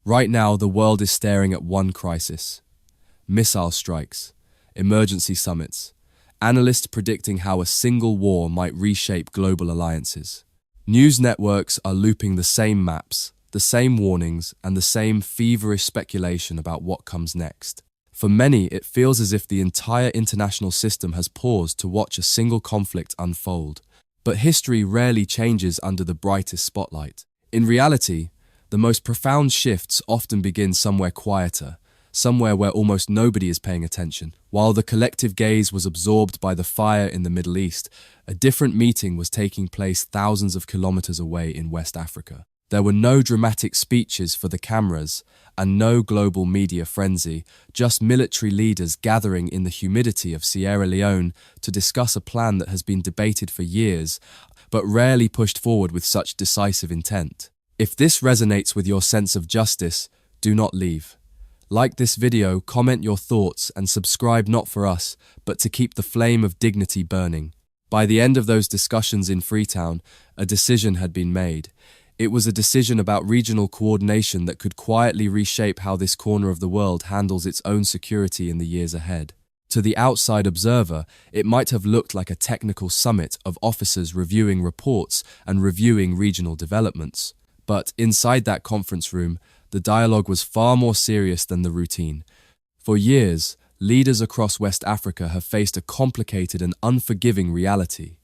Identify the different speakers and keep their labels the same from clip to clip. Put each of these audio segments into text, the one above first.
Speaker 1: Right now, the world is staring at one crisis: missile strikes, emergency summits, analysts predicting how a single war might reshape global alliances. News networks are looping the same maps, the same warnings, and the same feverish speculation about what comes next. For many, it feels as if the entire international system has paused to watch a single conflict unfold. But history rarely changes under the brightest spotlight. In reality, the most profound shifts often begin somewhere quieter, somewhere where almost nobody is paying attention. While the collective gaze was absorbed by the fire in the Middle East, a different meeting was taking place thousands of kilometers away in West Africa. There were no dramatic speeches for the cameras and no global media frenzy, just military leaders gathering in the humidity of Sierra Leone to discuss a plan that has been debated for years, but rarely pushed forward with such decisive intent. If this resonates with your sense of justice, do not leave. Like this video, comment your thoughts, and subscribe not for us, but to keep the flame of dignity burning. By the end of those discussions in Freetown, a decision had been made. It was a decision about regional coordination that could quietly reshape how this corner of the world handles its own security in the years ahead. To the outside observer, it might have looked like a technical summit of officers reviewing reports and reviewing regional developments. But inside that conference room, the dialogue was far more serious than the routine. For years, leaders across West Africa have faced a complicated and unforgiving reality.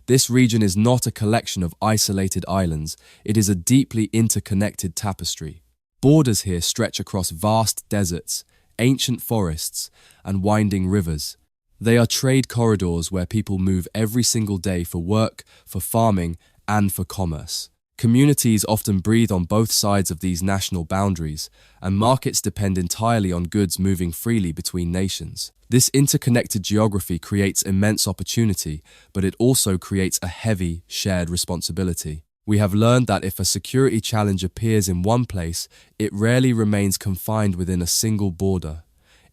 Speaker 1: This region is not a collection of isolated islands, it is a deeply interconnected tapestry. Borders here stretch across vast deserts, ancient forests, and winding rivers. They are trade corridors where people move every single day for work, for farming, and for commerce. Communities often breathe on both sides of these national boundaries, and markets depend entirely on goods moving freely between nations. This interconnected geography creates immense opportunity, but it also creates a heavy, shared responsibility. We have learned that if a security challenge appears in one place, it rarely remains confined within a single border.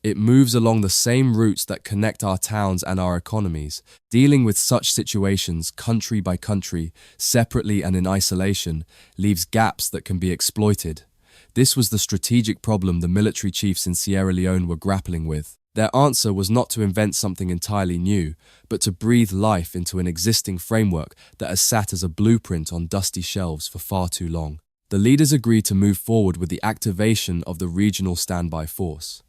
Speaker 1: It moves along the same routes that connect our towns and our economies. Dealing with such situations, country by country, separately and in isolation, leaves gaps that can be exploited. This was the strategic problem the military chiefs in Sierra Leone were grappling with. Their answer was not to invent something entirely new, but to breathe life into an existing framework that has sat as a blueprint on dusty shelves for far too long. The leaders agreed to move forward with the activation of the regional standby force.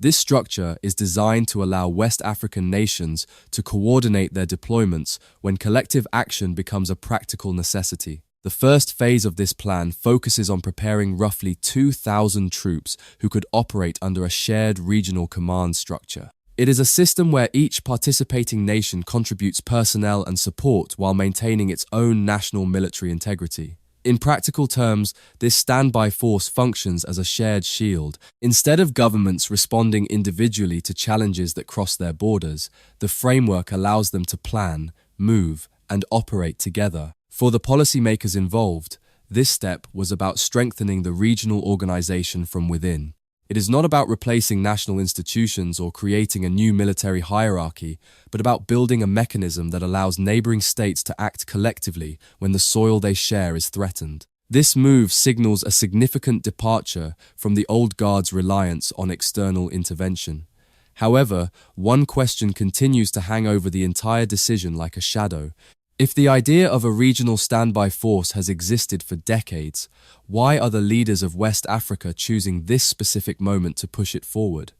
Speaker 1: This structure is designed to allow West African nations to coordinate their deployments when collective action becomes a practical necessity. The first phase of this plan focuses on preparing roughly 2,000 troops who could operate under a shared regional command structure. It is a system where each participating nation contributes personnel and support while maintaining its own national military integrity. In practical terms, this standby force functions as a shared shield. Instead of governments responding individually to challenges that cross their borders, the framework allows them to plan, move, and operate together. For the policymakers involved, this step was about strengthening the regional organization from within. It is not about replacing national institutions or creating a new military hierarchy, but about building a mechanism that allows neighboring states to act collectively when the soil they share is threatened. This move signals a significant departure from the old guard's reliance on external intervention. However, one question continues to hang over the entire decision like a shadow. If the idea of a regional standby force has existed for decades, why are the leaders of West Africa choosing this specific moment to push it forward?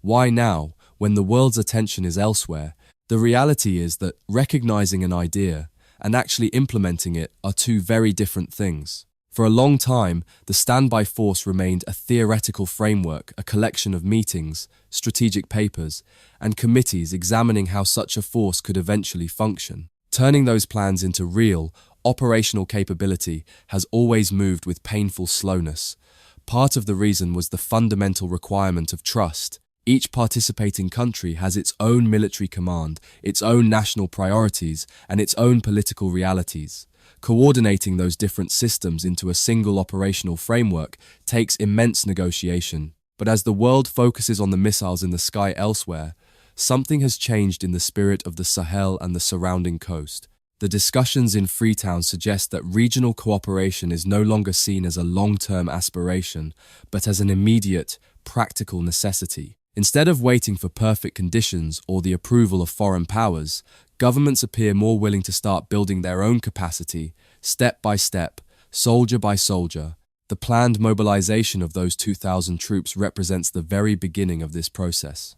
Speaker 1: Why now, when the world's attention is elsewhere? The reality is that recognizing an idea and actually implementing it are two very different things. For a long time, the standby force remained a theoretical framework, a collection of meetings, strategic papers, and committees examining how such a force could eventually function. Turning those plans into real, operational capability has always moved with painful slowness. Part of the reason was the fundamental requirement of trust. Each participating country has its own military command, its own national priorities, and its own political realities. Coordinating those different systems into a single operational framework takes immense negotiation. But as the world focuses on the missiles in the sky elsewhere, something has changed in the spirit of the Sahel and the surrounding coast. The discussions in Freetown suggest that regional cooperation is no longer seen as a long-term aspiration, but as an immediate, practical necessity. Instead of waiting for perfect conditions or the approval of foreign powers, governments appear more willing to start building their own capacity, step by step, soldier by soldier. The planned mobilization of those 2,000 troops represents the very beginning of this process.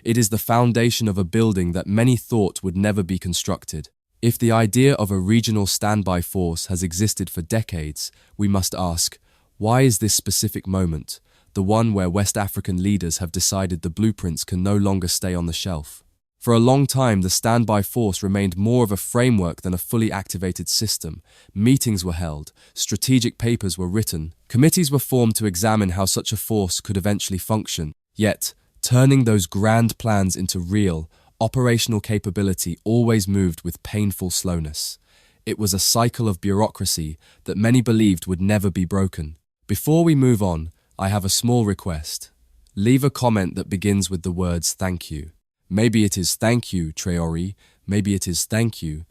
Speaker 1: It is the foundation of a building that many thought would never be constructed. If the idea of a regional standby force has existed for decades, we must ask, why is this specific moment, the one where West African leaders have decided the blueprints can no longer stay on the shelf? For a long time, the standby force remained more of a framework than a fully activated system. Meetings were held, strategic papers were written, committees were formed to examine how such a force could eventually function. Yet, turning those grand plans into real, operational capability always moved with painful slowness. It was a cycle of bureaucracy that many believed would never be broken. Before we move on, I have a small request. Leave a comment that begins with the words "thank you." Maybe it is "thank you, Traore," maybe it is "thank you,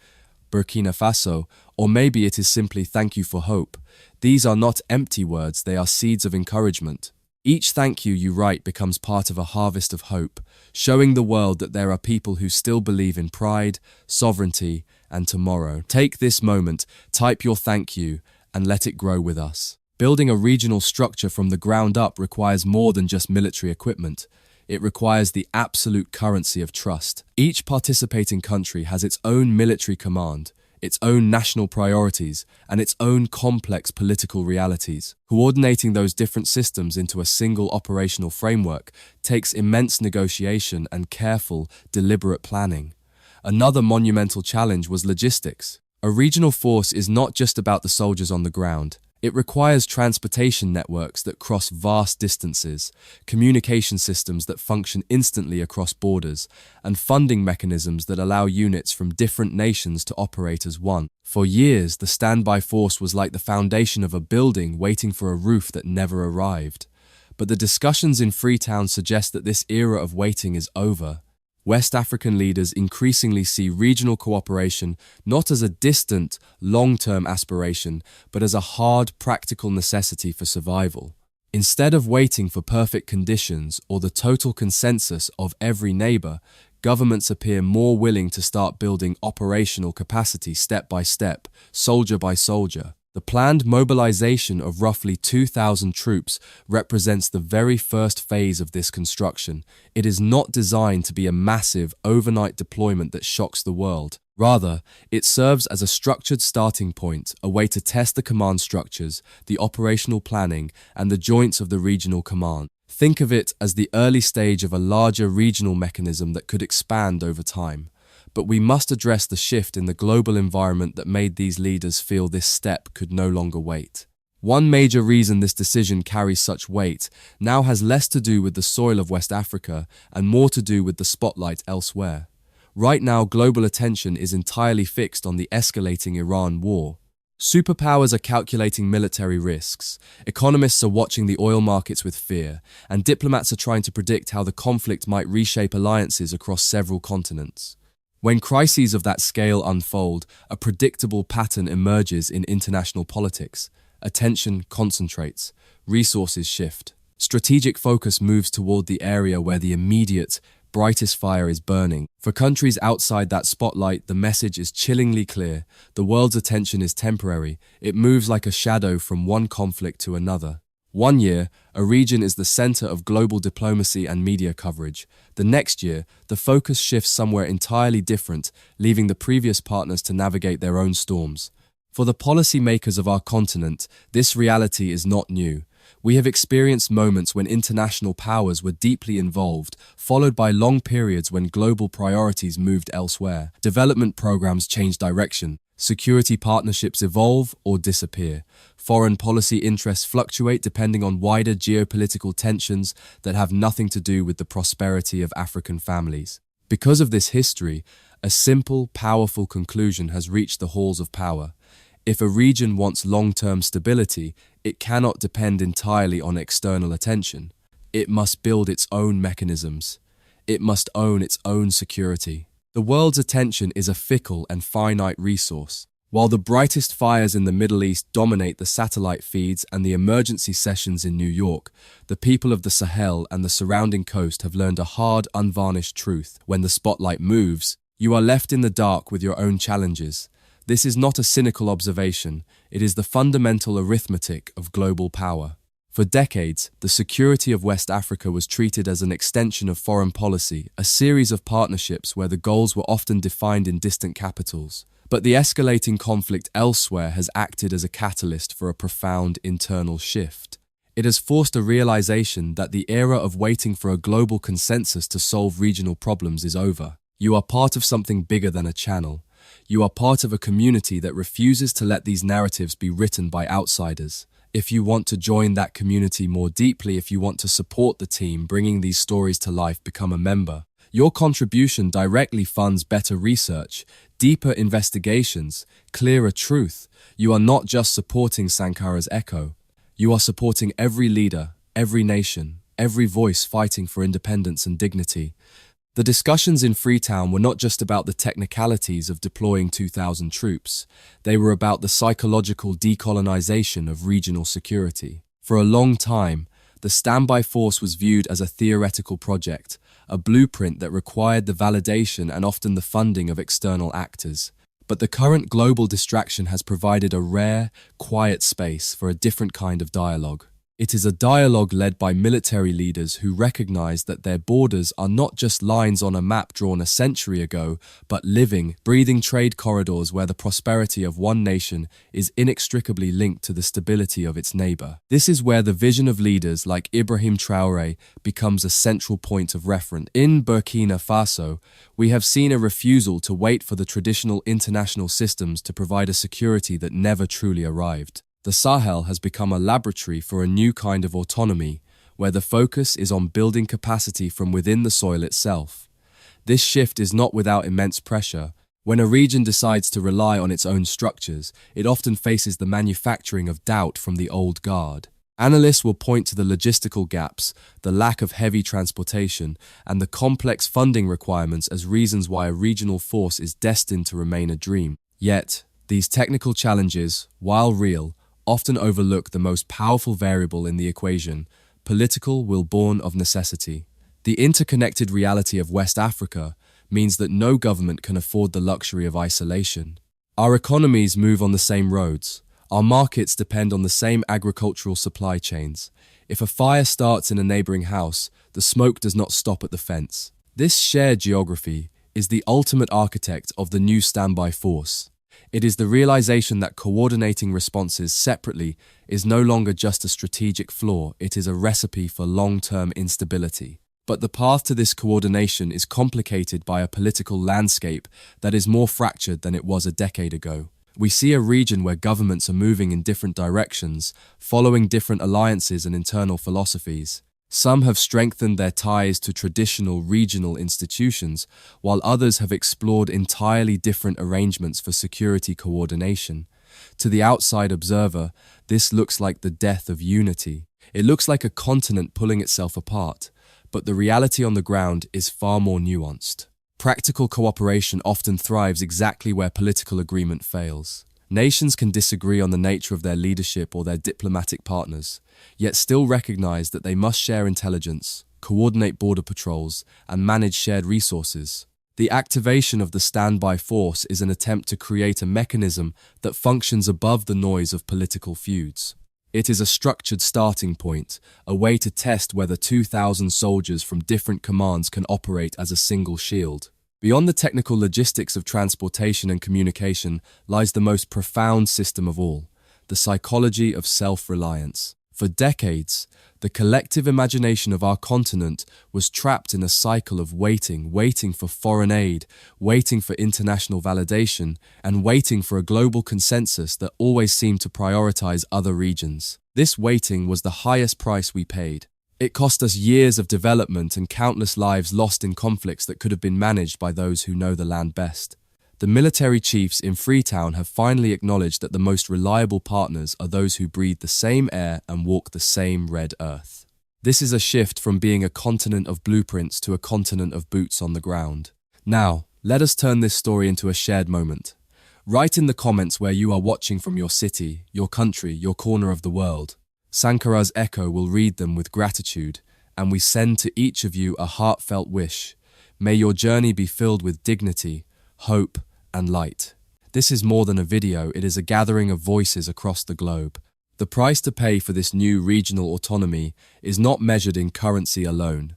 Speaker 1: Burkina Faso," or maybe it is simply "thank you for hope." These are not empty words, they are seeds of encouragement. Each thank you write becomes part of a harvest of hope, showing the world that there are people who still believe in pride, sovereignty, and tomorrow. Take this moment, type your thank you, and let it grow with us. Building a regional structure from the ground up requires more than just military equipment. It requires the absolute currency of trust. Each participating country has its own military command, its own national priorities, and its own complex political realities. Coordinating those different systems into a single operational framework takes immense negotiation and careful, deliberate planning. Another monumental challenge was logistics. A regional force is not just about the soldiers on the ground. It requires transportation networks that cross vast distances, communication systems that function instantly across borders, and funding mechanisms that allow units from different nations to operate as one. For years, the standby force was like the foundation of a building waiting for a roof that never arrived. But the discussions in Freetown suggest that this era of waiting is over. West African leaders increasingly see regional cooperation not as a distant, long-term aspiration, but as a hard, practical necessity for survival. Instead of waiting for perfect conditions or the total consensus of every neighbor, governments appear more willing to start building operational capacity step by step, soldier by soldier. The planned mobilization of roughly 2,000 troops represents the very first phase of this construction. It is not designed to be a massive, overnight deployment that shocks the world. Rather, it serves as a structured starting point, a way to test the command structures, the operational planning, and the joints of the regional command. Think of it as the early stage of a larger regional mechanism that could expand over time. But we must address the shift in the global environment that made these leaders feel this step could no longer wait. One major reason this decision carries such weight now has less to do with the soil of West Africa and more to do with the spotlight elsewhere. Right now, global attention is entirely fixed on the escalating Iran war. Superpowers are calculating military risks, economists are watching the oil markets with fear, and diplomats are trying to predict how the conflict might reshape alliances across several continents. When crises of that scale unfold, a predictable pattern emerges in international politics. Attention concentrates, resources shift. Strategic focus moves toward the area where the immediate, brightest fire is burning. For countries outside that spotlight, the message is chillingly clear. The world's attention is temporary. It moves like a shadow from one conflict to another. One year, a region is the center of global diplomacy and media coverage. The next year, the focus shifts somewhere entirely different, leaving the previous partners to navigate their own storms. For the policymakers of our continent, this reality is not new. We have experienced moments when international powers were deeply involved, followed by long periods when global priorities moved elsewhere. Development programs change direction. Security partnerships evolve or disappear. Foreign policy interests fluctuate depending on wider geopolitical tensions that have nothing to do with the prosperity of African families. Because of this history, a simple, powerful conclusion has reached the halls of power. If a region wants long-term stability, it cannot depend entirely on external attention. It must build its own mechanisms. It must own its own security. The world's attention is a fickle and finite resource. While the brightest fires in the Middle East dominate the satellite feeds and the emergency sessions in New York, the people of the Sahel and the surrounding coast have learned a hard, unvarnished truth. When the spotlight moves, you are left in the dark with your own challenges. This is not a cynical observation, it is the fundamental arithmetic of global power. For decades, the security of West Africa was treated as an extension of foreign policy, a series of partnerships where the goals were often defined in distant capitals. But the escalating conflict elsewhere has acted as a catalyst for a profound internal shift. It has forced a realization that the era of waiting for a global consensus to solve regional problems is over. You are part of something bigger than a channel. You are part of a community that refuses to let these narratives be written by outsiders. If you want to join that community more deeply, if you want to support the team bringing these stories to life, become a member. Your contribution directly funds better research, deeper investigations, clearer truth. You are not just supporting Sankara's echo. You are supporting every leader, every nation, every voice fighting for independence and dignity. The discussions in Freetown were not just about the technicalities of deploying 2,000 troops. They were about the psychological decolonization of regional security. For a long time, the standby force was viewed as a theoretical project, a blueprint that required the validation and often the funding of external actors. But the current global distraction has provided a rare, quiet space for a different kind of dialogue. It is a dialogue led by military leaders who recognize that their borders are not just lines on a map drawn a century ago, but living, breathing trade corridors where the prosperity of one nation is inextricably linked to the stability of its neighbor. This is where the vision of leaders like Ibrahim Traore becomes a central point of reference. In Burkina Faso, we have seen a refusal to wait for the traditional international systems to provide a security that never truly arrived. The Sahel has become a laboratory for a new kind of autonomy, where the focus is on building capacity from within the soil itself. This shift is not without immense pressure. When a region decides to rely on its own structures, it often faces the manufacturing of doubt from the old guard. Analysts will point to the logistical gaps, the lack of heavy transportation, and the complex funding requirements as reasons why a regional force is destined to remain a dream. Yet, these technical challenges, while real, often overlook the most powerful variable in the equation: political will born of necessity. The interconnected reality of West Africa means that no government can afford the luxury of isolation. Our economies move on the same roads. Our markets depend on the same agricultural supply chains. If a fire starts in a neighboring house, the smoke does not stop at the fence. This shared geography is the ultimate architect of the new standby force. It is the realization that coordinating responses separately is no longer just a strategic flaw, it is a recipe for long-term instability. But the path to this coordination is complicated by a political landscape that is more fractured than it was a decade ago. We see a region where governments are moving in different directions, following different alliances and internal philosophies. Some have strengthened their ties to traditional regional institutions, while others have explored entirely different arrangements for security coordination. To the outside observer, this looks like the death of unity. It looks like a continent pulling itself apart, but the reality on the ground is far more nuanced. Practical cooperation often thrives exactly where political agreement fails. Nations can disagree on the nature of their leadership or their diplomatic partners, yet still recognize that they must share intelligence, coordinate border patrols, and manage shared resources. The activation of the standby force is an attempt to create a mechanism that functions above the noise of political feuds. It is a structured starting point, a way to test whether 2,000 soldiers from different commands can operate as a single shield. Beyond the technical logistics of transportation and communication lies the most profound system of all, the psychology of self-reliance. For decades, the collective imagination of our continent was trapped in a cycle of waiting for foreign aid, waiting for international validation, and waiting for a global consensus that always seemed to prioritize other regions. This waiting was the highest price we paid. It cost us years of development and countless lives lost in conflicts that could have been managed by those who know the land best. The military chiefs in Freetown have finally acknowledged that the most reliable partners are those who breathe the same air and walk the same red earth. This is a shift from being a continent of blueprints to a continent of boots on the ground. Now, Let us turn this story into a shared moment. Write in the comments where you are watching from your city, your country, your corner of the world. Sankara's echo will read them with gratitude, and we send to each of you a heartfelt wish. May your journey be filled with dignity, hope, and light. This is more than a video, it is a gathering of voices across the globe. The price to pay for this new regional autonomy is not measured in currency alone.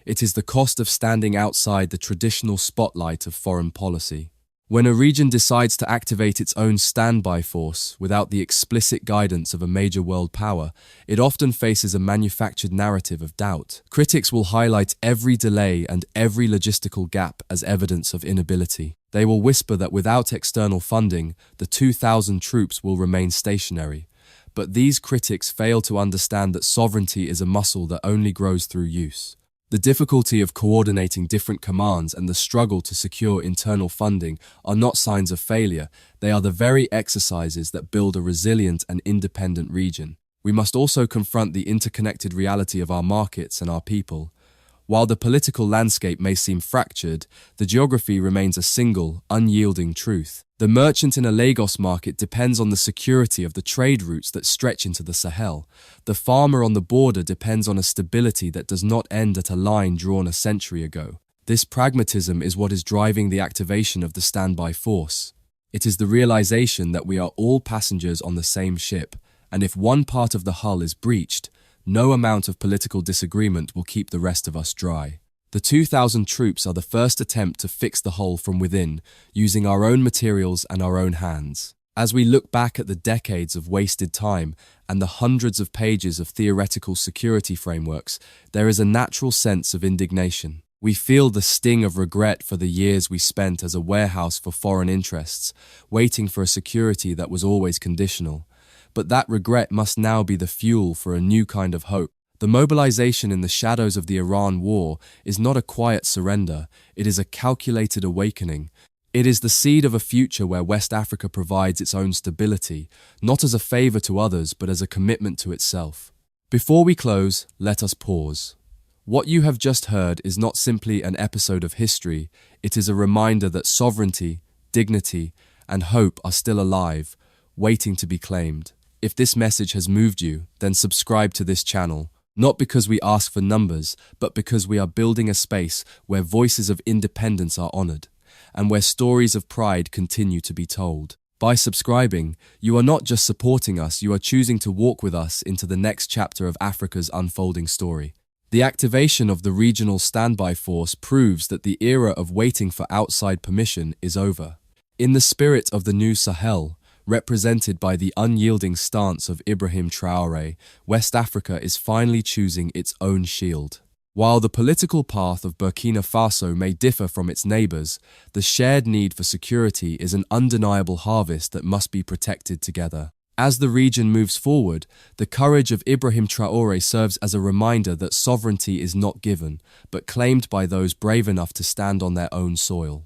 Speaker 1: It is the cost of standing outside the traditional spotlight of foreign policy. When a region decides to activate its own standby force without the explicit guidance of a major world power, it often faces a manufactured narrative of doubt. Critics will highlight every delay and every logistical gap as evidence of inability. They will whisper that without external funding, the 2,000 troops will remain stationary. But these critics fail to understand that sovereignty is a muscle that only grows through use. The difficulty of coordinating different commands and the struggle to secure internal funding are not signs of failure, they are the very exercises that build a resilient and independent region. We must also confront the interconnected reality of our markets and our people. While the political landscape may seem fractured, the geography remains a single, unyielding truth. The merchant in a Lagos market depends on the security of the trade routes that stretch into the Sahel. The farmer on the border depends on a stability that does not end at a line drawn a century ago. This pragmatism is what is driving the activation of the standby force. It is the realization that we are all passengers on the same ship, and if one part of the hull is breached, no amount of political disagreement will keep the rest of us dry. The 2,000 troops are the first attempt to fix the hull from within, using our own materials and our own hands. As we look back at the decades of wasted time and the hundreds of pages of theoretical security frameworks, there is a natural sense of indignation. We feel the sting of regret for the years we spent as a warehouse for foreign interests, waiting for a security that was always conditional. But that regret must now be the fuel for a new kind of hope. The mobilization in the shadows of the Iran war is not a quiet surrender, it is a calculated awakening. It is the seed of a future where West Africa provides its own stability, not as a favor to others, but as a commitment to itself. Before we close, let us pause. What you have just heard is not simply an episode of history, it is a reminder that sovereignty, dignity, and hope are still alive, waiting to be claimed. If this message has moved you, then subscribe to this channel, not because we ask for numbers, but because we are building a space where voices of independence are honored, and where stories of pride continue to be told. By subscribing, you are not just supporting us, you are choosing to walk with us into the next chapter of Africa's unfolding story. The activation of the regional standby force proves that the era of waiting for outside permission is over. In the spirit of the new Sahel, represented by the unyielding stance of Ibrahim Traore, West Africa is finally choosing its own shield. While the political path of Burkina Faso may differ from its neighbors, the shared need for security is an undeniable harvest that must be protected together. As the region moves forward, the courage of Ibrahim Traore serves as a reminder that sovereignty is not given, but claimed by those brave enough to stand on their own soil.